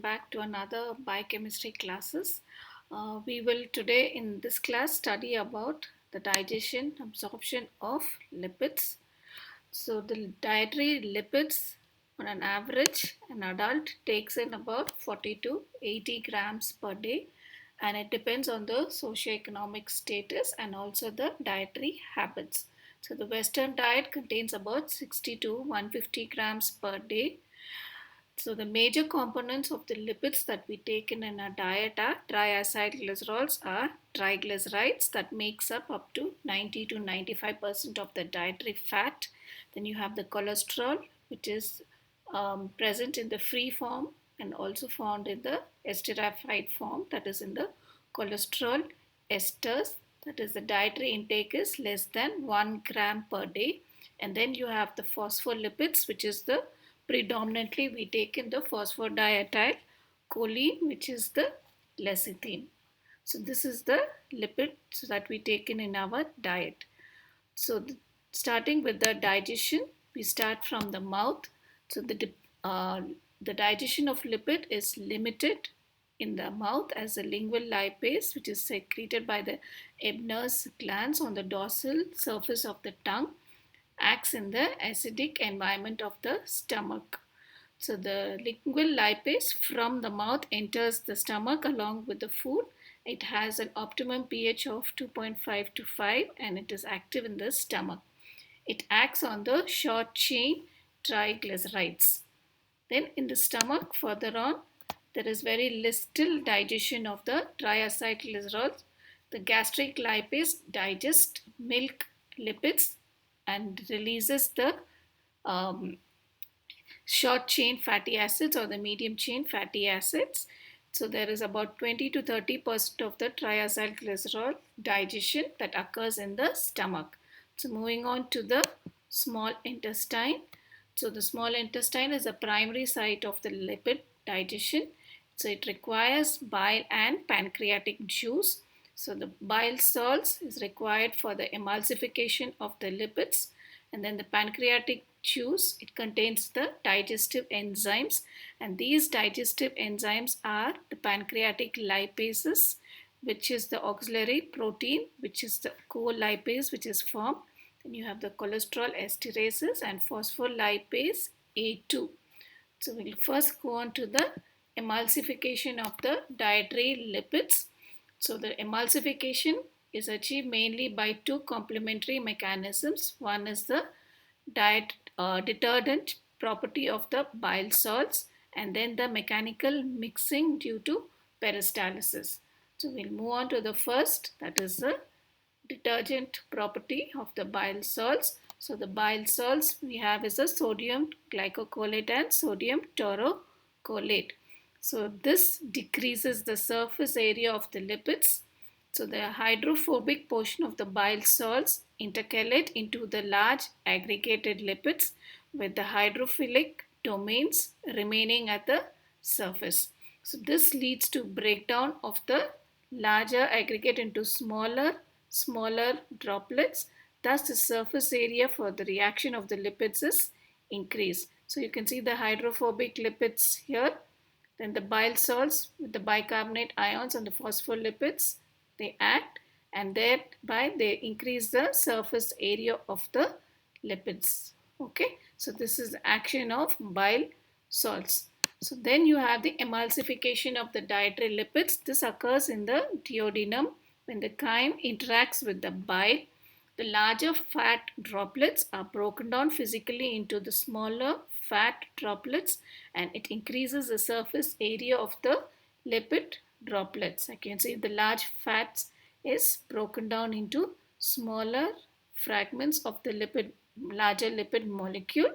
Back to another biochemistry classes. We will today in this class study about the digestion, absorption of lipids. So the dietary lipids on an average, an adult takes in about 40 to 80 grams per day, and it depends on the socioeconomic status and also the dietary habits. So the Western diet contains about 60 to 150 grams per day. So the major components of the lipids that we take in our diet are triacylglycerols are triglycerides that makes up to 90 to 95% of the dietary fat. Then you have the cholesterol, which is present in the free form and also found in the esterified form, that is in the cholesterol esters, that is the dietary intake is less than 1 gram per day. And then you have the phospholipids, which is the predominantly we take in the phosphodiethyl choline, which is the lecithin. So this is the lipid that we take in our diet. So starting with the digestion, we start from the mouth. So the digestion of lipid is limited in the mouth as a lingual lipase, which is secreted by the Ebner's glands on the dorsal surface of the tongue, acts in the acidic environment of the stomach. So the lingual lipase from the mouth enters the stomach along with the food. It has an optimum pH of 2.5 to 5 and it is active in the stomach. It acts on the short chain triglycerides. Then in the stomach further on, there is very little digestion of the triacylglycerols. The gastric lipase digests milk lipids and releases the short chain fatty acids or the medium chain fatty acids. So there is about 20 to 30% of the triacylglycerol digestion that occurs in the stomach. So moving on to the small intestine. So the small intestine is a primary site of the lipid digestion. So it requires bile and pancreatic juice. So the bile salts is required for the emulsification of the lipids, and then the pancreatic juice, it contains the digestive enzymes, and these digestive enzymes are the pancreatic lipases, which is the auxiliary protein, which is the co-lipase which is formed. Then you have the cholesterol esterases and phospholipase A2. So we'll first go on to the emulsification of the dietary lipids. So the emulsification is achieved mainly by two complementary mechanisms. One is the detergent property of the bile salts, and then the mechanical mixing due to peristalsis. So we'll move on to the first, that is the detergent property of the bile salts. So the bile salts we have is a sodium glycocholate and sodium taurocholate. So this decreases the surface area of the lipids. So the hydrophobic portion of the bile salts intercalate into the large aggregated lipids with the hydrophilic domains remaining at the surface. So this leads to breakdown of the larger aggregate into smaller droplets. Thus the surface area for the reaction of the lipids is increased. So you can see the hydrophobic lipids here. Then the bile salts with the bicarbonate ions and the phospholipids, they act and thereby they increase the surface area of the lipids. Okay, so this is the action of bile salts. So then you have the emulsification of the dietary lipids. This occurs in the duodenum when the chyme interacts with the bile. The larger fat droplets are broken down physically into the smaller fat droplets, and it increases the surface area of the lipid droplets. I can see the large fats is broken down into smaller fragments of the larger lipid molecule.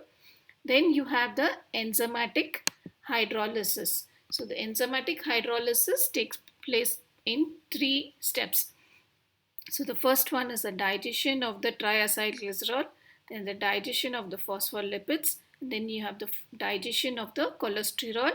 Then you have the enzymatic hydrolysis. So the enzymatic hydrolysis takes place in 3 steps. So the first one is the digestion of the triacylglycerol, then the digestion of the phospholipids, and then you have the digestion of the cholesterol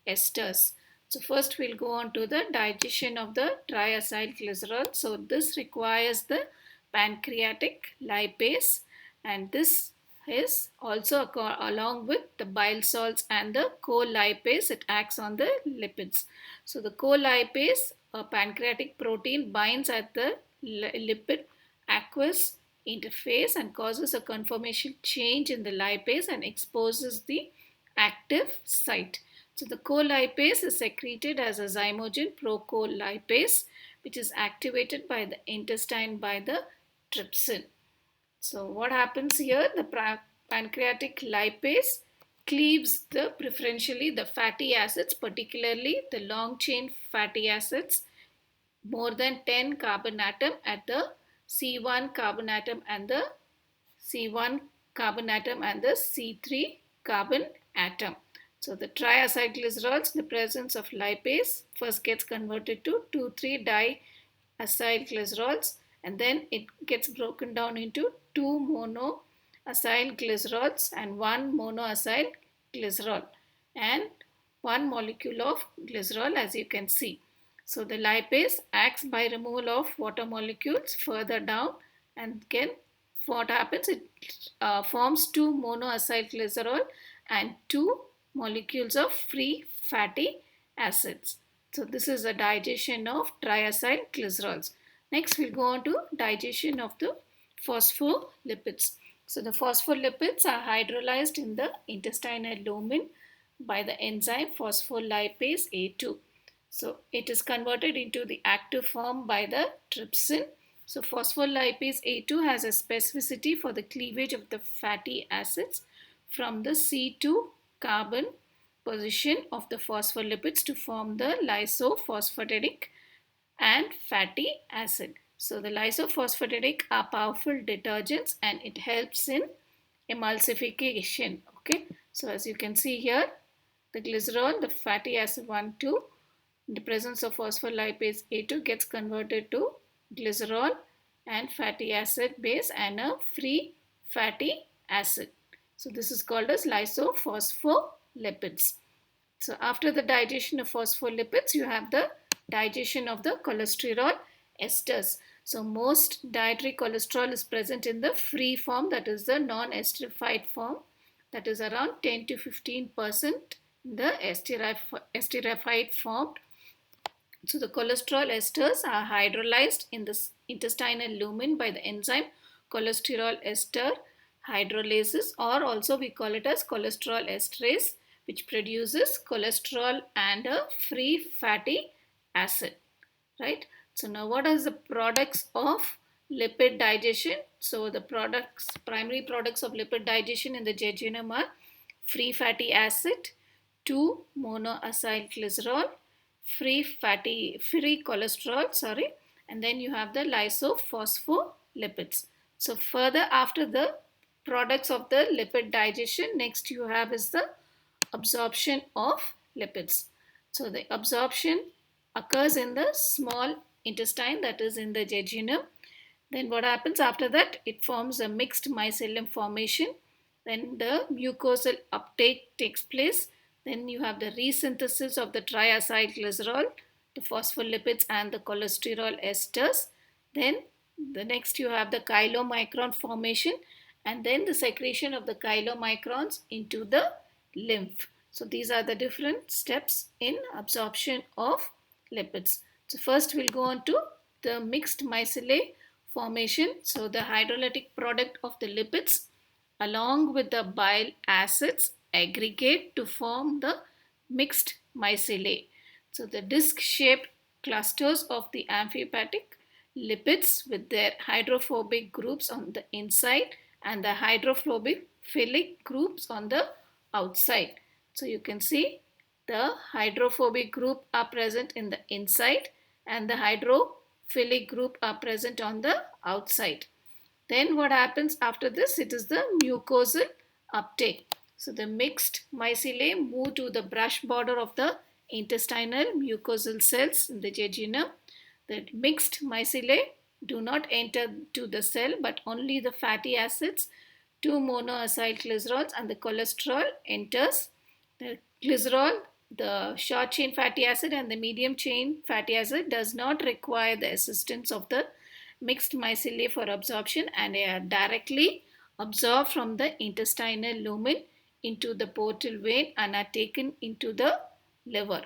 esters. So first we'll go on to the digestion of the triacylglycerol. So this requires the pancreatic lipase, and this is also along with the bile salts and the co-lipase, it acts on the lipids. So the co-lipase, a pancreatic protein, binds at the lipid aqueous interface and causes a conformation change in the lipase and exposes the active site. So the co-lipase is secreted as a zymogen procolipase, which is activated by the intestine by the trypsin. So what happens here? The pancreatic lipase cleaves preferentially the fatty acids, particularly the long chain fatty acids, more than 10 carbon atom at the C1 carbon atom and the C1 carbon atom and the C3 carbon atom. So the triacylglycerols, in the presence of lipase, first gets converted to 2,3-diacylglycerols, and then it gets broken down into 2 monoacylglycerols and 1 monoacylglycerol and 1 molecule of glycerol, as you can see. So the lipase acts by removal of water molecules further down, and again what happens, it forms 2 monoacylglycerol and 2 molecules of free fatty acids. So this is a digestion of triacylglycerols. Next we'll go on to digestion of the phospholipids. So the phospholipids are hydrolyzed in the intestinal lumen by the enzyme phospholipase A2. So it is converted into the active form by the trypsin. So phospholipase A2 has a specificity for the cleavage of the fatty acids from the C2 carbon position of the phospholipids to form the lysophosphatidic and fatty acid. So the lysophosphatidic are powerful detergents and it helps in emulsification. Okay, so as you can see here, the glycerol, the fatty acid 1, 2, in the presence of phospholipase A2 gets converted to glycerol and fatty acid base and a free fatty acid. So this is called as lysophospholipids. So after the digestion of phospholipids, you have the digestion of the cholesterol esters. So most dietary cholesterol is present in the free form, that is the non-esterified form, that is around 10 to 15% in the esterified form. So the cholesterol esters are hydrolyzed in the intestinal lumen by the enzyme cholesterol ester hydrolases, or also we call it as cholesterol esterase, which produces cholesterol and a free fatty acid, right? So now what are the products of lipid digestion? So the primary products of lipid digestion in the jejunum are free fatty acid, 2 monoacylglycerol, free cholesterol, and then you have the lysophospholipids. So further, after the products of the lipid digestion, next you have is the absorption of lipids. So the absorption occurs in the small intestine, that is in the jejunum. Then what happens after that? It forms a mixed mycelium formation. Then the mucosal uptake takes place. Then you have the resynthesis of the triacylglycerol, the phospholipids and the cholesterol esters. Then the next you have the chylomicron formation, and then the secretion of the chylomicrons into the lymph. So these are the different steps in absorption of lipids. So first we'll go on to the mixed mycelia formation. So the hydrolytic product of the lipids along with the bile acids aggregate to form the mixed mycelia. So the disc-shaped clusters of the amphipathic lipids with their hydrophobic groups on the inside and the hydrophilic groups on the outside. So you can see the hydrophobic group are present in the inside and the hydrophilic group are present on the outside. Then what happens after this? It is the mucosal uptake. So the mixed mycelia move to the brush border of the intestinal mucosal cells in the jejunum. The mixed mycelia do not enter to the cell, but only the fatty acids, 2 monoacylglycerols and the cholesterol enters. The glycerol, the short chain fatty acid and the medium chain fatty acid does not require the assistance of the mixed mycelia for absorption and they are directly absorbed from the intestinal lumen into the portal vein and are taken into the liver.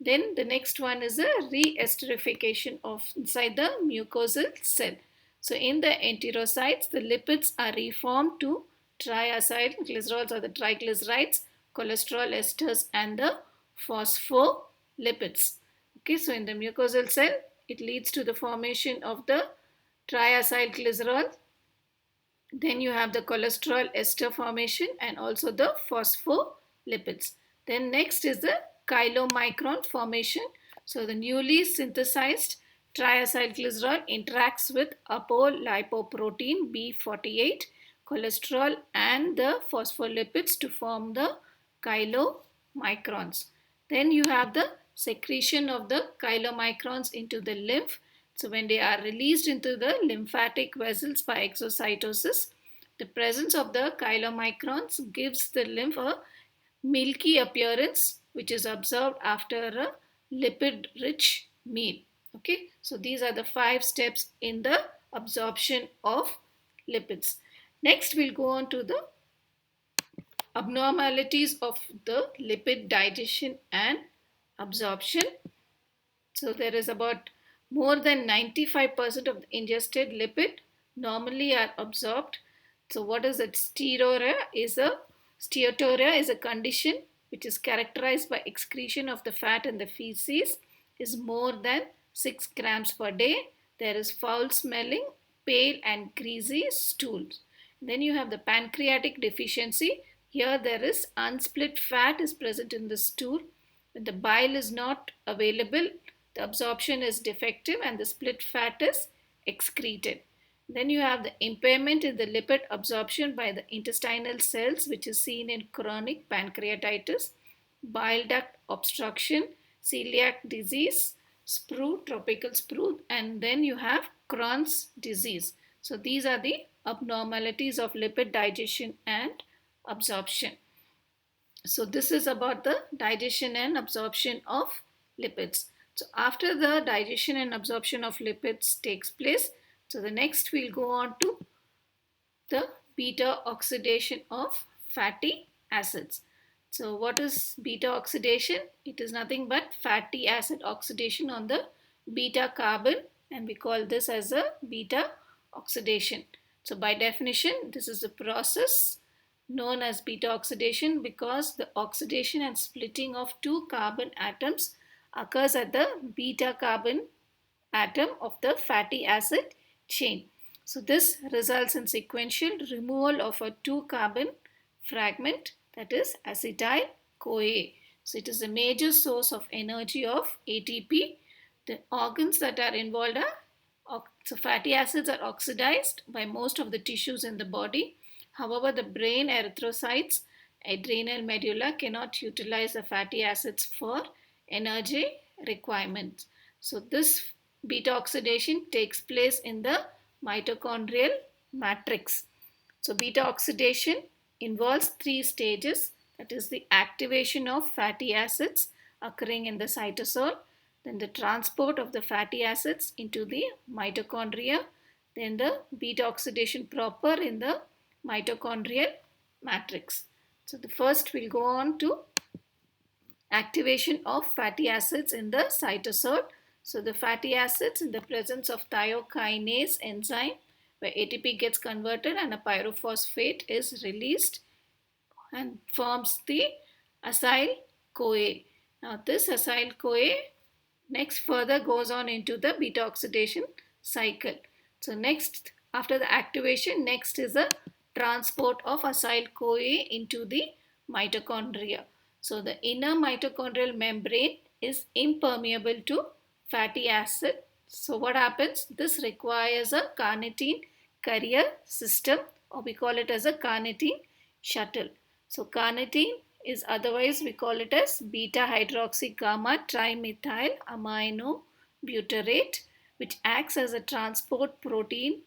Then the next one is a re-esterification of inside the mucosal cell. So in the enterocytes, the lipids are reformed to triacylglycerols or the triglycerides, cholesterol esters and the phospholipids. Okay, so in the mucosal cell, it leads to the formation of the triacylglycerol. Then you have the cholesterol ester formation and also the phospholipids. Then next is the chylomicron formation. So the newly synthesized triacylglycerol interacts with apolipoprotein B48, cholesterol and the phospholipids to form the chylomicrons. Then you have the secretion of the chylomicrons into the lymph. So when they are released into the lymphatic vessels by exocytosis, the presence of the chylomicrons gives the lymph a milky appearance which is observed after a lipid-rich meal. Okay, so these are the 5 steps in the absorption of lipids. Next, we'll go on to the abnormalities of the lipid digestion and absorption. So there is about more than 95% of the ingested lipid normally are absorbed. So what is it? Steatorrhea is a condition which is characterized by excretion of the fat in the feces is more than 6 grams per day. There is foul smelling, pale and greasy stools. Then you have the pancreatic deficiency. Here there is unsplit fat is present in the stool. When the bile is not available, the absorption is defective and the split fat is excreted. Then you have the impairment in the lipid absorption by the intestinal cells, which is seen in chronic pancreatitis, bile duct obstruction, celiac disease, tropical sprue, and then you have Crohn's disease. So these are the abnormalities of lipid digestion and absorption. So this is about the digestion and absorption of lipids. So after the digestion and absorption of lipids takes place, so the next we'll go on to the beta oxidation of fatty acids. So what is beta oxidation? It is nothing but fatty acid oxidation on the beta carbon, and we call this as a beta oxidation. So by definition, this is a process known as beta oxidation because the oxidation and splitting of 2 carbon atoms occurs at the beta carbon atom of the fatty acid chain. So this results in sequential removal of a 2 carbon fragment, that is acetyl CoA. So it is a major source of energy of ATP. The organs that are involved are, so fatty acids are oxidized by most of the tissues in the body. However, the brain, erythrocytes, adrenal medulla cannot utilize the fatty acids for energy requirements. So this beta oxidation takes place in the mitochondrial matrix. So beta oxidation involves 3 stages, that is the activation of fatty acids occurring in the cytosol, then the transport of the fatty acids into the mitochondria, then the beta oxidation proper in the mitochondrial matrix. So the first we'll go on to activation of fatty acids in the cytosol. So the fatty acids in the presence of thiokinase enzyme where ATP gets converted and a pyrophosphate is released and forms the acyl CoA. Now this acyl CoA next further goes on into the beta oxidation cycle. So next, after the activation, next is a transport of acyl CoA into the mitochondria. So the inner mitochondrial membrane is impermeable to fatty acid. So what happens? This requires a carnitine carrier system, or we call it as a carnitine shuttle. So carnitine is otherwise we call it as beta-hydroxy-gamma-trimethyl amino butyrate, which acts as a transport protein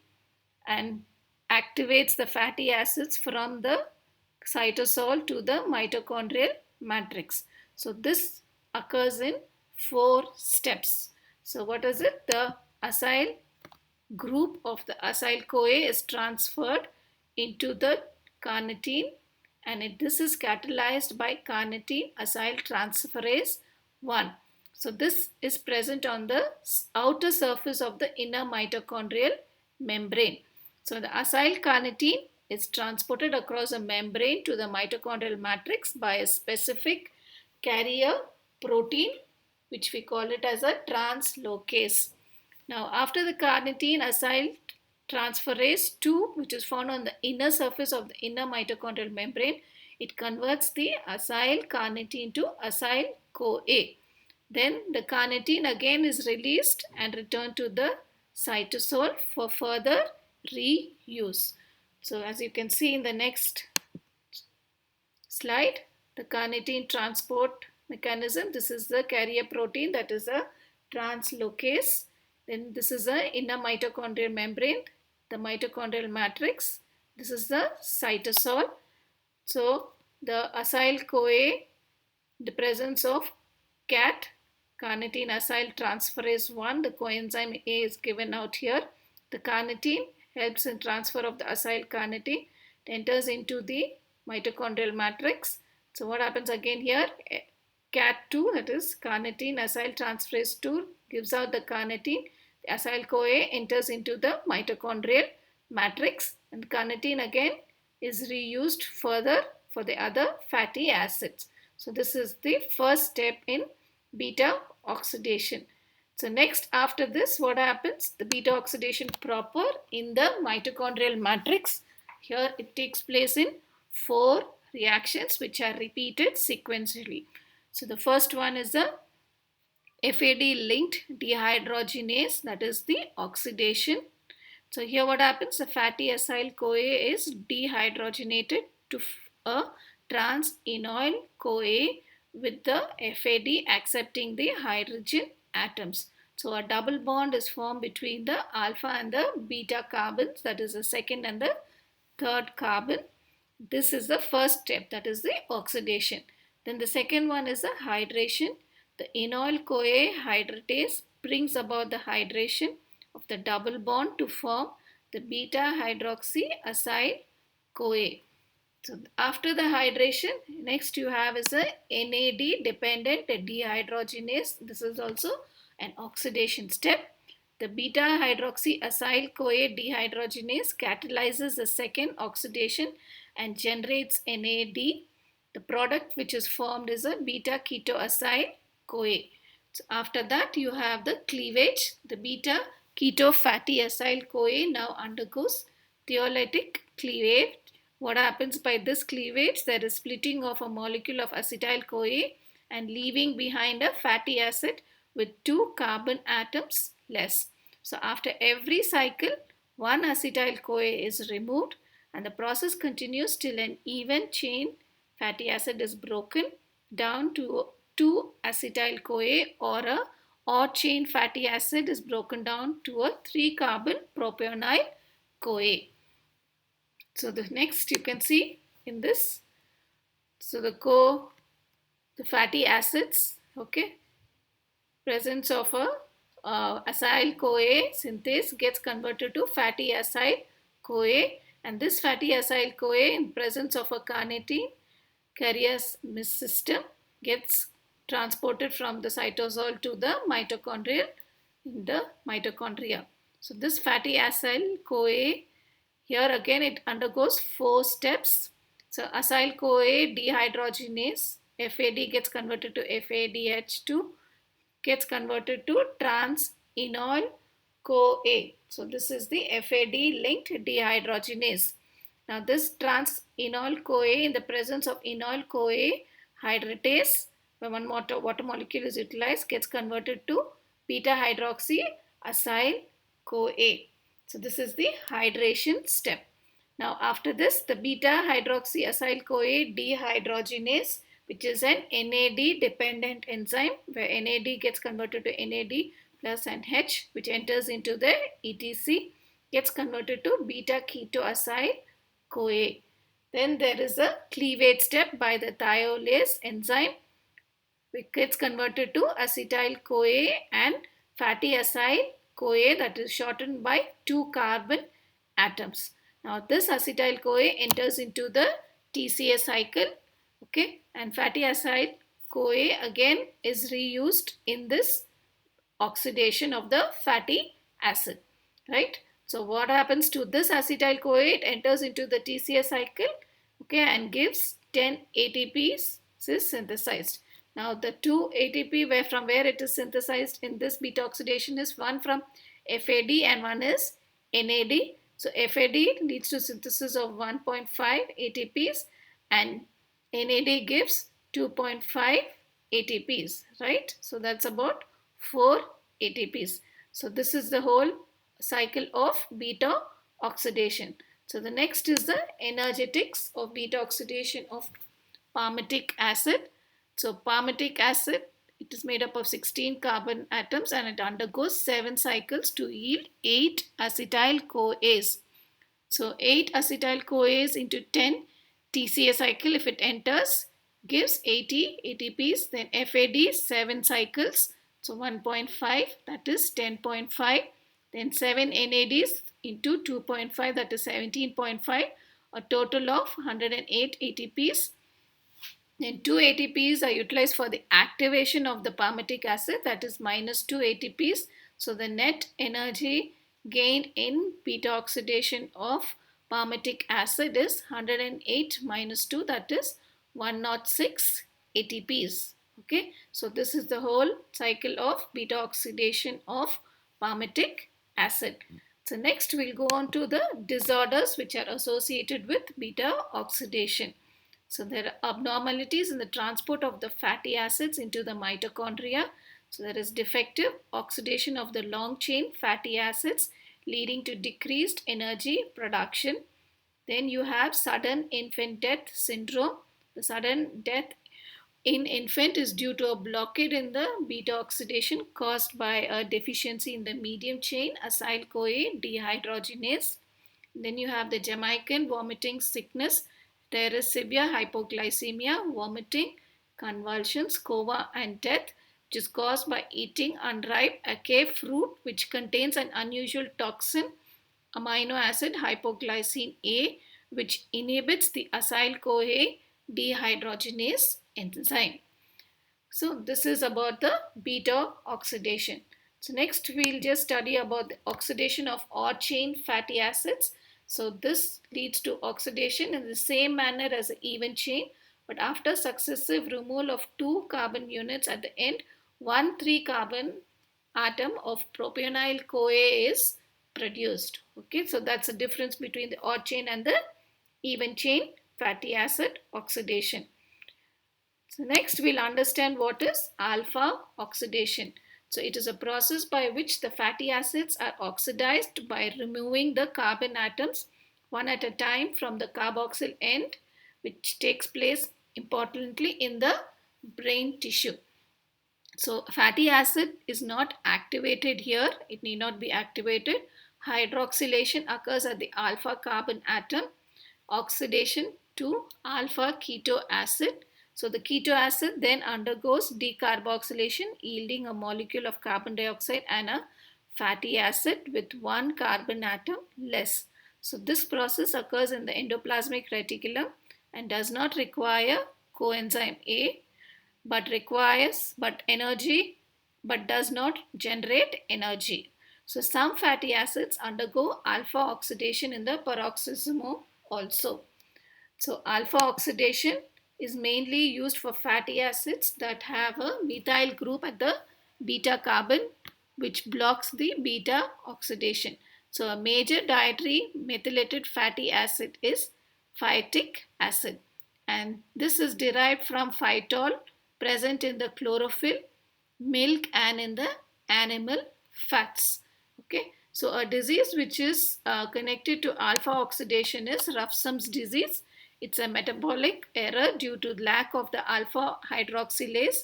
and activates the fatty acids from the cytosol to the mitochondrial matrix. So this occurs in 4 steps. So what is it? The acyl group of the acyl CoA is transferred into the carnitine, and this is catalyzed by carnitine acyltransferase 1. So this is present on the outer surface of the inner mitochondrial membrane. So the acylcarnitine is transported across a membrane to the mitochondrial matrix by a specific carrier protein, which we call it as a translocase. Now, after the carnitine acyltransferase 2, which is found on the inner surface of the inner mitochondrial membrane, it converts the acylcarnitine to acyl-CoA. Then the carnitine again is released and returned to the cytosol for further reuse. So as you can see in the next slide, the carnitine transport mechanism, this is the carrier protein, that is a translocase. Then this is the inner mitochondrial membrane, the mitochondrial matrix. This is the cytosol. So the acyl-CoA, the presence of CAT, carnitine acyltransferase 1, the coenzyme A is given out here. The carnitine helps in transfer of the acylcarnitine. It enters into the mitochondrial matrix. So what happens again here? CAT2, that is carnitine acyltransferase 2, gives out the carnitine. The acyl-CoA enters into the mitochondrial matrix, and carnitine again is reused further for the other fatty acids. So this is the first step in beta oxidation. So next, after this, what happens? The beta oxidation proper in the mitochondrial matrix. Here it takes place in 4 reactions which are repeated sequentially. So the first one is the FAD linked dehydrogenase, that is the oxidation. So here what happens? The fatty acyl-CoA is dehydrogenated to a trans-enoyl CoA with the FAD accepting the hydrogen atoms. So a double bond is formed between the alpha and the beta carbons, that is the second and the third carbon. This is the first step, that is the oxidation. Then the second one is the hydration. The enoyl CoA hydratase brings about the hydration of the double bond to form the beta-hydroxy-y-Trimethyl. So after the hydration, next you have is a NAD dependent dehydrogenase. This is also an oxidation step. The beta-hydroxy-acyl-CoA dehydrogenase catalyzes the second oxidation and generates NAD. The product which is formed is a beta-keto-acyl-CoA. So after that you have the cleavage. The beta-keto fatty acyl-CoA now undergoes theolytic cleavage. What happens by this cleavage? There is splitting of a molecule of acetyl-CoA and leaving behind a fatty acid with 2 carbon atoms less. So after every cycle, 1 acetyl-CoA is removed and the process continues till an even chain fatty acid is broken down to 2 acetyl-CoA, or a odd chain fatty acid is broken down to a 3 carbon propionyl CoA. So the next you can see in this, so the fatty acids, okay, presence of a acyl-CoA synthase gets converted to fatty acyl-CoA, and this fatty acyl-CoA in presence of a carnitine carrier system gets transported from the cytosol to the mitochondria. So this fatty acyl-CoA, here again it undergoes 4 steps. So acyl-CoA dehydrogenase, FAD gets converted to FADH2, gets converted to trans-enoyl CoA. So this is the FAD linked dehydrogenase. Now this trans-enoyl CoA in the presence of enoyl CoA hydratase, when one water molecule is utilized, gets converted to beta-hydroxy-acyl-CoA. So this is the hydration step. Now after this, the beta-hydroxy-acyl-CoA dehydrogenase, which is an NAD dependent enzyme, where NAD gets converted to NAD plus and H, which enters into the ETC, gets converted to beta-keto-acyl-CoA. Then there is a cleavage step by the thiolase enzyme, which gets converted to acetyl-CoA and fatty acyl-CoA, that is shortened by 2 carbon atoms. Now this acetyl CoA enters into the TCA cycle, okay, and fatty acid CoA again is reused in this oxidation of the fatty acid, right? So what happens to this acetyl CoA? It enters into the TCA cycle, okay, and gives 10 ATPs is synthesized. Now the two ATP from where it is synthesized in this beta oxidation is one from FAD and one is NAD. So FAD leads to synthesis of 1.5 ATPs and NAD gives 2.5 ATPs, right? So that's about 4 ATPs. So this is the whole cycle of beta oxidation. So the next is the energetics of beta oxidation of palmitic acid. So palmitic acid, it is made up of 16 carbon atoms and it undergoes 7 cycles to yield 8 acetyl CoAs. So 8 acetyl CoAs into 10 TCA cycle, if it enters, gives 80 ATPs. Then FAD 7 cycles, so 1.5, that is 10.5. Then 7 NADs into 2.5, that is 17.5, a total of 108 ATPs. Then 2 ATPs are utilized for the activation of the palmitic acid, that is minus 2 ATPs. So the net energy gained in beta oxidation of palmitic acid is 108 minus 2, that is 106 ATPs. Okay, so this is the whole cycle of beta oxidation of palmitic acid. So next we'll go on to the disorders which are associated with beta oxidation. So there are abnormalities in the transport of the fatty acids into the mitochondria. So there is defective oxidation of the long chain fatty acids leading to decreased energy production. Then you have sudden infant death syndrome. The sudden death in infant is due to a blockade in the beta oxidation caused by a deficiency in the medium chain acyl CoA dehydrogenase. Then you have the Jamaican vomiting sickness. There is severe hypoglycemia, vomiting, convulsions, COA, and death, which is caused by eating unripe acai fruit, which contains an unusual toxin, amino acid hypoglycine A, which inhibits the acyl CoA dehydrogenase enzyme. So this is about the beta oxidation. So next we'll just study about the oxidation of odd chain fatty acids. So this leads to oxidation in the same manner as the even chain, but after successive removal of 2 carbon units at the end, one 3 carbon atom of propionyl CoA is produced. Okay, so that's the difference between the odd chain and the even chain fatty acid oxidation. So next we'll understand what is alpha oxidation. So it is a process by which the fatty acids are oxidized by removing the carbon atoms one at a time from the carboxyl end, which takes place importantly in the brain tissue. So fatty acid is not activated here. It need not be activated. Hydroxylation occurs at the alpha carbon atom. Oxidation to alpha keto acid. So the keto acid then undergoes decarboxylation, yielding a molecule of carbon dioxide and a fatty acid with one carbon atom less. So this process occurs in the endoplasmic reticulum and does not require coenzyme A, but does not generate energy. So some fatty acids undergo alpha oxidation in the peroxisome also. So alpha oxidation is mainly used for fatty acids that have a methyl group at the beta carbon, which blocks the beta oxidation. So a major dietary methylated fatty acid is phytic acid, and this is derived from phytol present in the chlorophyll, milk, and in the animal fats. Okay, so a disease which is connected to alpha oxidation is Refsum's disease. It's a metabolic error due to lack of the alpha-hydroxylase.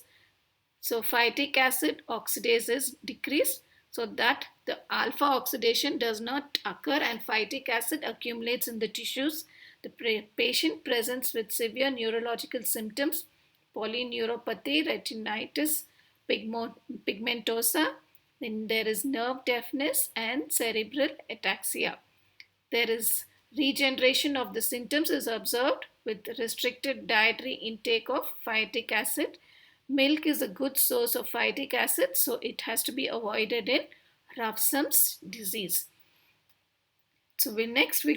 So phytic acid oxidase is decreased so that the alpha oxidation does not occur and phytic acid accumulates in the tissues. The patient presents with severe neurological symptoms, polyneuropathy, retinitis pigmentosa. Then there is nerve deafness and cerebral ataxia. There is Regeneration of the symptoms is observed with restricted dietary intake of phytic acid. Milk is a good source of phytic acid, so it has to be avoided in Ravsham's disease. So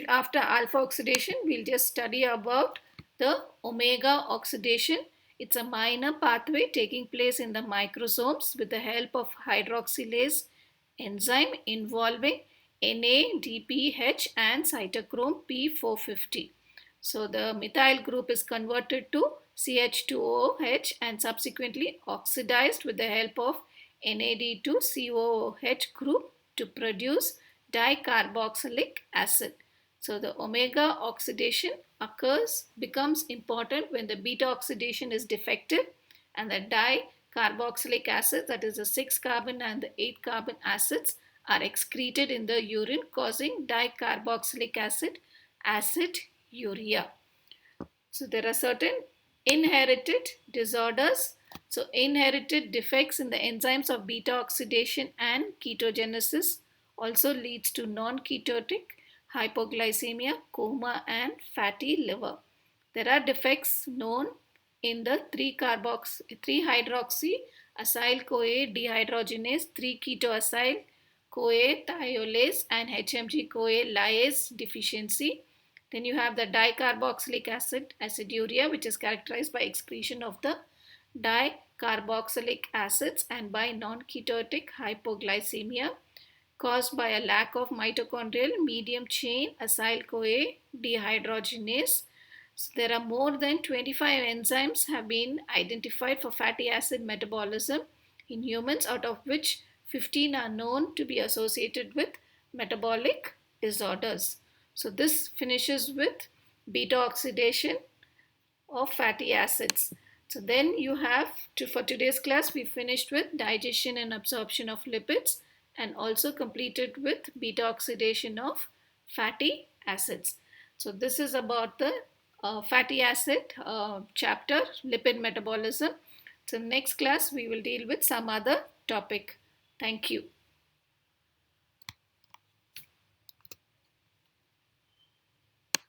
after alpha oxidation, we'll just study about the omega oxidation. It's a minor pathway taking place in the microsomes with the help of hydroxylase enzyme involving NADPH and cytochrome P450. So the methyl group is converted to CH2OH and subsequently oxidized with the help of NAD2COOH group to produce dicarboxylic acid. So the omega oxidation becomes important when the beta oxidation is defective and the dicarboxylic acid, that is the 6 carbon and the 8 carbon acids, are excreted in the urine, causing dicarboxylic acid aciduria. So there are certain inherited disorders. So inherited defects in the enzymes of beta oxidation and ketogenesis also leads to non-ketotic hypoglycemia, coma, and fatty liver. There are defects known in the 3-hydroxy-acyl CoA dehydrogenase, 3-keto-acyl CoA thiolase, and HMG CoA lyase deficiency. Then you have the dicarboxylic acid aciduria, which is characterized by excretion of the dicarboxylic acids and by non-ketotic hypoglycemia caused by a lack of mitochondrial medium chain acyl CoA dehydrogenase. So there are more than 25 enzymes have been identified for fatty acid metabolism in humans, out of which 15 are known to be associated with metabolic disorders. So this finishes with beta oxidation of fatty acids. So then you have for today's class, we finished with digestion and absorption of lipids and also completed with beta oxidation of fatty acids. So this is about the fatty acid chapter, lipid metabolism. So next class we will deal with some other topic. Thank you.